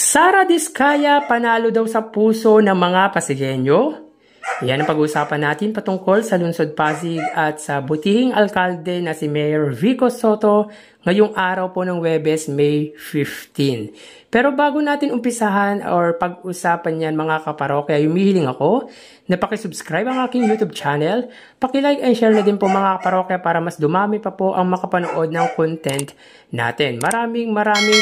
Sara Diskaya panalo daw sa puso ng mga Pasigueño. Yan ang pag-uusapan natin patungkol sa Lungsod Pasig at sa butihing alkalde na si Mayor Vico Soto ngayong araw po ng Huwebes, May 15. Pero bago natin umpisahan or pag-usapan yan mga kaparokya, humihiling ako na pakisubscribe ang aking YouTube channel, pakilike and share na din po mga kaparokya para mas dumami pa po ang makapanood ng content natin. Maraming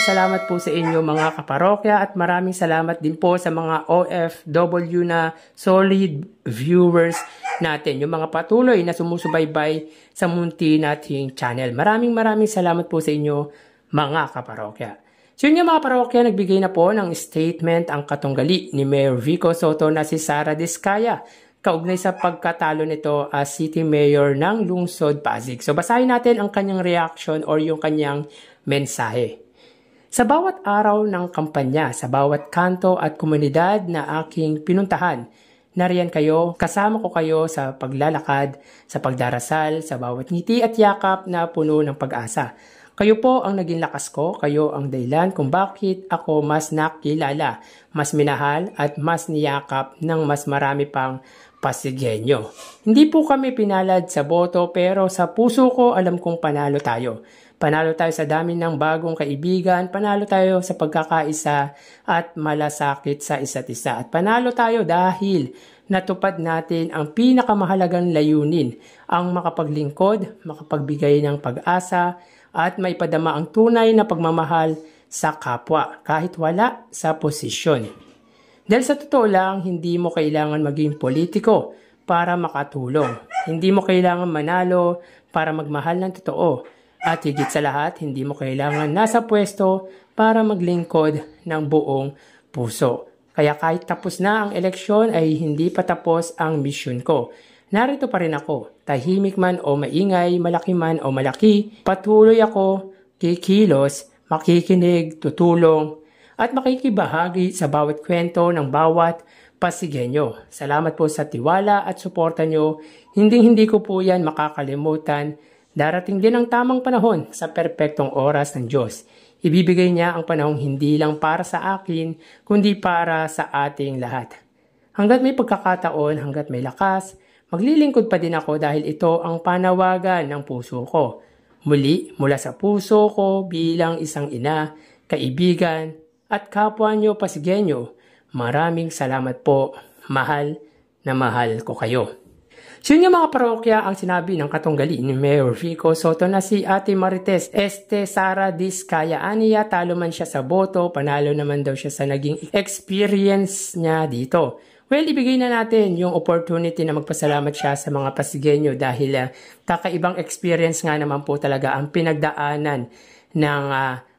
salamat po sa inyo mga kaparokya at maraming salamat din po sa mga OFW na solid viewers natin, yung mga patuloy na sumusubaybay sa munti nating channel. Maraming salamat po sa inyo mga kaparokya. So yun nga mga parokya, nagbigay na po ng statement ang katunggali ni Mayor Vico Soto na si Sara Diskaya kaugnay sa pagkatalo nito as City Mayor ng Lungsod Pasig. So basahin natin ang kanyang reaction or yung kanyang mensahe. Sa bawat araw ng kampanya, sa bawat kanto at komunidad na aking pinuntahan, nariyan kayo, kasama ko kayo sa paglalakad, sa pagdarasal, sa bawat ngiti at yakap na puno ng pag-asa. Kayo po ang naging lakas ko, kayo ang dahilan kung bakit ako mas nakilala, mas minahal at mas niyakap ng mas marami pang Pasigueño. Hindi po kami pinalad sa boto pero sa puso ko alam kong panalo tayo. Panalo tayo sa dami ng bagong kaibigan, panalo tayo sa pagkakaisa at malasakit sa isa't isa. At panalo tayo dahil natupad natin ang pinakamahalagang layunin, ang makapaglingkod, makapagbigay ng pag-asa, at maipadama ang tunay na pagmamahal sa kapwa kahit wala sa posisyon. Dahil sa totoo lang, hindi mo kailangan maging politiko para makatulong. Hindi mo kailangan manalo para magmahal ng totoo. At higit sa lahat, hindi mo kailangan nasa pwesto para maglingkod ng buong puso. Kaya kahit tapos na ang eleksyon ay hindi pa tapos ang misyon ko. Narito pa rin ako, tahimik man o maingay, malaki man o malaki, patuloy ako, kikilos, makikinig, tutulong, at makikibahagi sa bawat kwento ng bawat Pasigueño. Salamat po sa tiwala at suporta nyo, hindi ko po yan makakalimutan. Darating din ang tamang panahon sa perpektong oras ng Diyos. Ibibigay niya ang panahong hindi lang para sa akin, kundi para sa ating lahat. Hanggat may pagkakataon, hanggat may lakas, maglilingkod pa din ako dahil ito ang panawagan ng puso ko. Muli, mula sa puso ko bilang isang ina, kaibigan, at kapwa nyo Pasigueño, maraming salamat po. Mahal na mahal ko kayo. So yun yung mga parokya ang sinabi ng katunggali ni Mayor Vico Soto na si Ate Marites Sara Diskaya. Aniya, talo man siya sa boto, panalo naman daw siya sa naging experience niya dito. Well, ibigay na natin yung opportunity na magpasalamat siya sa mga Pasigueño dahil kakaibang experience nga naman po talaga ang pinagdaanan ng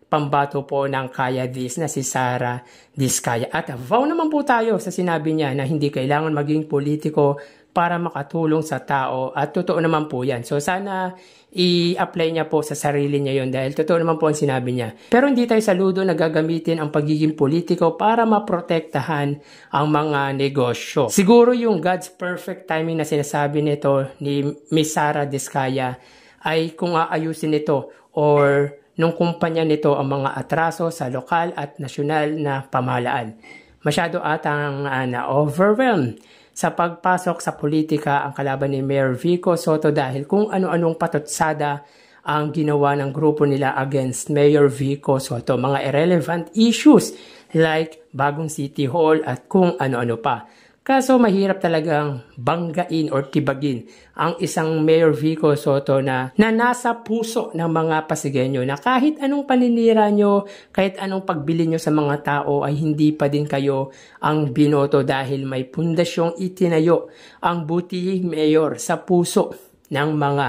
pambato po ng Kaya Dis na si Sara Diskaya. At vow naman po tayo sa sinabi niya na hindi kailangan maging politiko para makatulong sa tao at totoo naman po yan. So sana i-apply niya po sa sarili niya yon dahil totoo naman po ang sinabi niya. Pero hindi tayo saludo na gagamitin ang pagiging politiko para maprotektahan ang mga negosyo. Siguro yung God's perfect timing na sinasabi nito ni Miss Sara Diskaya ay kung aayusin nito or nung kumpanya nito ang mga atraso sa lokal at nasyonal na pamahalaan. Masyado atang na-overwhelmed sa pagpasok sa politika ang kalaban ni Mayor Vico Soto dahil kung ano-anong patutsada ang ginawa ng grupo nila against Mayor Vico Soto. Mga irrelevant issues like bagong City Hall at kung ano-ano pa. Kaso mahirap talagang banggain or tibagin ang isang Mayor Vico Soto na nasa puso ng mga Pasigueño na kahit anong paninira nyo, kahit anong pagbili nyo sa mga tao ay hindi pa din kayo ang binoto dahil may pundasyong itinayo ang butihing mayor sa puso ng mga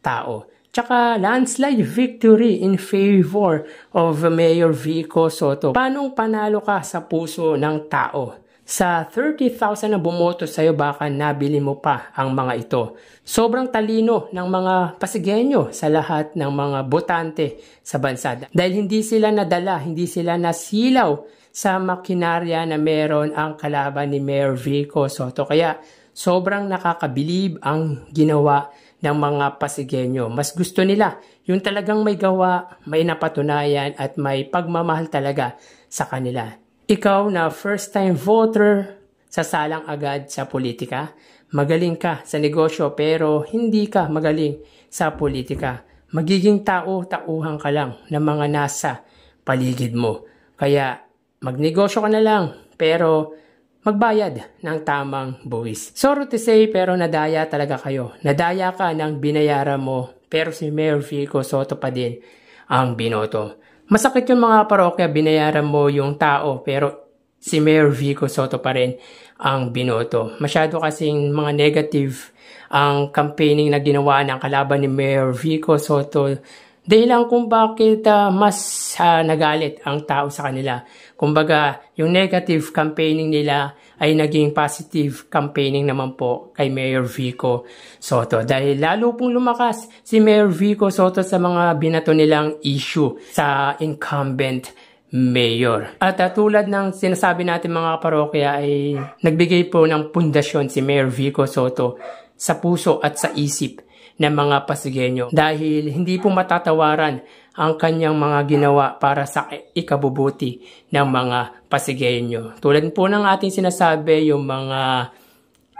tao. Tsaka landslide victory in favor of Mayor Vico Soto. Paanong panalo ka sa puso ng tao? Sa 30,000 na bumoto sa'yo, baka nabili mo pa ang mga ito. Sobrang talino ng mga Pasigueño sa lahat ng mga botante sa bansa. Dahil hindi sila nadala, hindi sila nasilaw sa makinarya na meron ang kalaban ni Mayor Vico Soto. Kaya sobrang nakakabilib ang ginawa ng mga Pasigueño. Mas gusto nila yung talagang may gawa, may napatunayan at may pagmamahal talaga sa kanila. Ikaw na first time voter, sasalang agad sa politika. Magaling ka sa negosyo pero hindi ka magaling sa politika. Magiging tauhan ka lang ng mga nasa paligid mo. Kaya magnegosyo ka na lang pero magbayad ng tamang buwis. Sorry to say pero nadaya talaga kayo. Nadaya ka ng binayaran mo pero si Mayor Vico Sotto pa din ang binoto. Masakit yung mga parokya, binayaran mo yung tao pero si Mayor Vico Sotto pa rin ang binoto. Masyado kasing mga negative ang campaigning na ginawa ng kalaban ni Mayor Vico Sotto. Dahilan kung bakit mas nagalit ang tao sa kanila. Kumbaga, yung negative campaigning nila ay naging positive campaigning naman po kay Mayor Vico Sotto. Dahil lalo pong lumakas si Mayor Vico Sotto sa mga binato nilang issue sa incumbent mayor. At tulad ng sinasabi natin mga parokya ay nagbigay po ng pundasyon si Mayor Vico Sotto sa puso at sa isip ng mga Pasigueño dahil hindi po matatawaran ang kanyang mga ginawa para sa ikabubuti ng mga Pasigueño. Tulad po ng ating sinasabi, yung mga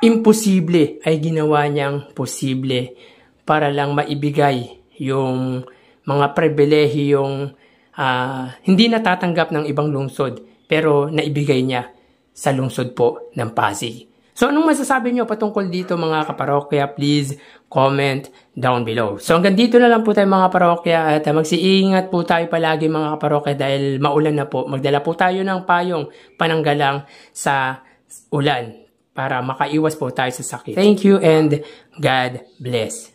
imposible ay ginawa niyang posible para lang maibigay yung mga pribilehiyong hindi natatanggap ng ibang lungsod pero naibigay niya sa lungsod po ng Pasig. So anong masasabi nyo patungkol dito mga kaparokya? Please comment down below. So hanggang dito na lang po tayo mga parokya at mag-iingat po tayo palagi mga kaparokya dahil maulan na po. Magdala po tayo ng payong pananggalang sa ulan para makaiwas po tayo sa sakit. Thank you and God bless.